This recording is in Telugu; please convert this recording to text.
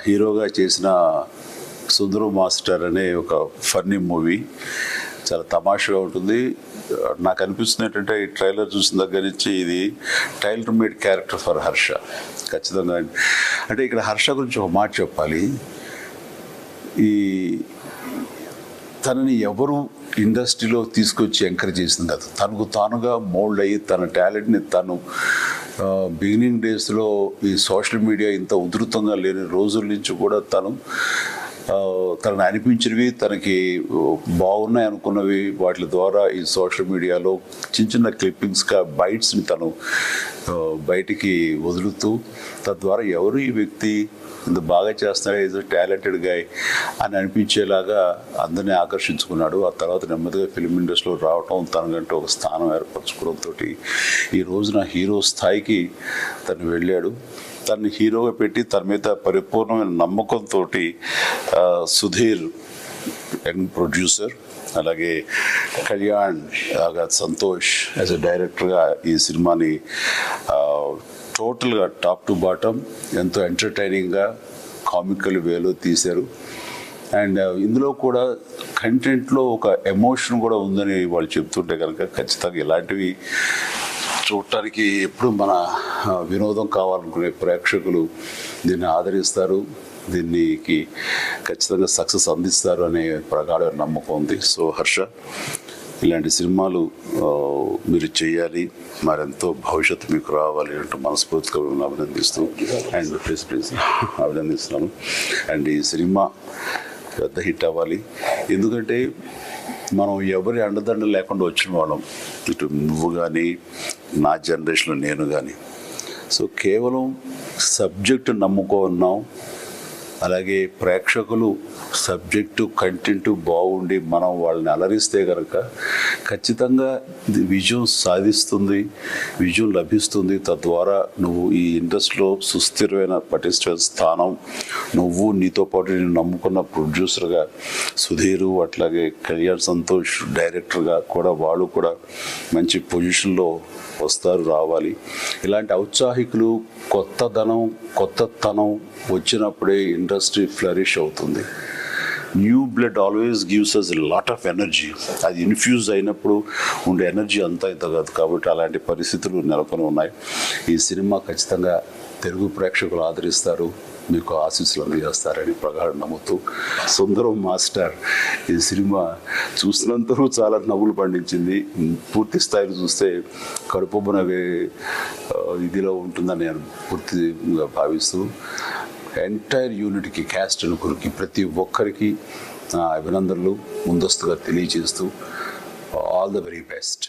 హీరోగా చేసిన సుందరం మాస్టర్ అనే ఒక ఫన్నీ మూవీ చాలా తమాషగా ఉంటుంది. నాకు అనిపిస్తుంది ఏంటంటే ఈ ట్రైలర్ చూసిన దగ్గర నుంచి ఇది tailor made character for Harsha. ఖచ్చితంగా అంటే ఇక్కడ హర్ష గురించి ఒక మాట చెప్పాలి. ఈ తనని ఎవరు ఇండస్ట్రీలో తీసుకొచ్చి ఎంకరేజ్ చేసింది కాదు, తనకు తానుగా మోల్డ్ అయ్యి తన టాలెంట్ని తను బిగినింగ్ డేస్లో ఈ సోషల్ మీడియా ఇంత ఉధృతంగా లేని రోజుల నుంచి కూడా తనను అనిపించినవి, తనకి బాగున్నాయి అనుకున్నవి వాటి ద్వారా ఈ సోషల్ మీడియాలో చిన్న చిన్న క్లిప్పింగ్స్గా బైట్స్ని తను బయటికి వదులుతూ తద్వారా ఎవరు ఈ వ్యక్తి ఇంత బాగా చేస్తున్నాడు, ఏదో టాలెంటెడ్ గాయ్ అని అనిపించేలాగా అందరినీ ఆకర్షించుకున్నాడు. ఆ తర్వాత నెమ్మదిగా ఫిల్మ్ ఇండస్ట్రీలో రావటం, తనకంటే ఒక స్థానం ఏర్పరచుకోవడంతో ఈ రోజున హీరో స్థాయికి తను వెళ్ళాడు. తనని హీరోగా పెట్టి తన మీద పరిపూర్ణమైన నమ్మకంతో సుధీర్ యంగ్ ప్రొడ్యూసర్, అలాగే కళ్యాణ్ సంతోష్ యాజ్ ఎ డైరెక్టర్గా ఈ సినిమాని టోటల్గా టాప్ టు బాటమ్ ఎంతో ఎంటర్టైనింగ్గా కామికల్ వేలో తీశారు. అండ్ ఇందులో కూడా కంటెంట్లో ఒక ఎమోషన్ కూడా ఉందని వాళ్ళు చెప్తుంటే కనుక ఖచ్చితంగా ఇలాంటివి చూడటానికి ఎప్పుడు మన వినోదం కావాలనుకునే ప్రేక్షకులు దీన్ని ఆదరిస్తారు, దీనికి ఖచ్చితంగా సక్సెస్ అందిస్తారు అనే ప్రగాఢ నమ్మకం ఉంది. సో హర్ష, ఇలాంటి సినిమాలు మీరు చేయాలి, మరెంతో భవిష్యత్తు మీకు రావాలి అంటూ మనస్ఫూర్తిగా మిమ్మల్ని అభినందిస్తూ అండ్ ప్లీజ్ అభినందిస్తున్నాను. అండ్ ఈ సినిమా పెద్ద హిట్ అవ్వాలి. ఎందుకంటే మనం ఎవరి అండదండ లేకుండా వచ్చిన వాళ్ళం, ఇటు నువ్వు కానీ నా జనరేషన్లో నేను కానీ. సో కేవలం సబ్జెక్టు నమ్ముకున్నాం, అలాగే ప్రేక్షకులు సబ్జెక్టు కంటెంట్ బాగుండి మనం వాళ్ళని అలరిస్తే కనుక ఖచ్చితంగా విజయం సాధిస్తుంది, విజయం లభిస్తుంది. తద్వారా నువ్వు ఈ ఇండస్ట్రీలో సుస్థిరమైన పటిష్ట స్థానం, నువ్వు నీతో పాటు నేను నమ్ముకున్న ప్రొడ్యూసర్గా సుధీరు, అట్లాగే కళ్యాణ్ సంతోష్ డైరెక్టర్గా కూడా వాళ్ళు కూడా మంచి పొజిషన్లో వస్తారు, రావాలి. ఇలాంటి ఔత్సాహికులు కొత్తతనం వచ్చినప్పుడే ఇండస్ట్రీ ఫ్లరిష్ అవుతుంది. New blood always gives us lot of energy. అది ఇన్ఫ్యూజ్ అయినప్పుడు ఉండే ఎనర్జీ అంతా ఇంత కాదు. కాబట్టి అలాంటి పరిస్థితులు నెలకొని ఉన్నాయి. ఈ సినిమా ఖచ్చితంగా తెలుగు ప్రేక్షకులు ఆదరిస్తారు, మీకు ఆశీస్సులు అందజేస్తారని ప్రగాఢ నమ్ముతూ సుందరం మాస్టర్ ఈ సినిమా చూసినంతరూ చాలా నవ్వులు పండించింది. పూర్తి స్థాయిలో చూస్తే కడుపుబ్బున ఇదిలో ఉంటుందని నేను పూర్తిగా భావిస్తూ ఎంటైర్ యూనిట్కి, క్యాస్ట్ అనుకురికి ప్రతి ఒక్కరికి అభినందనలు ముందస్తుగా తెలియజేస్తూ ఆల్ ద వెరీ బెస్ట్.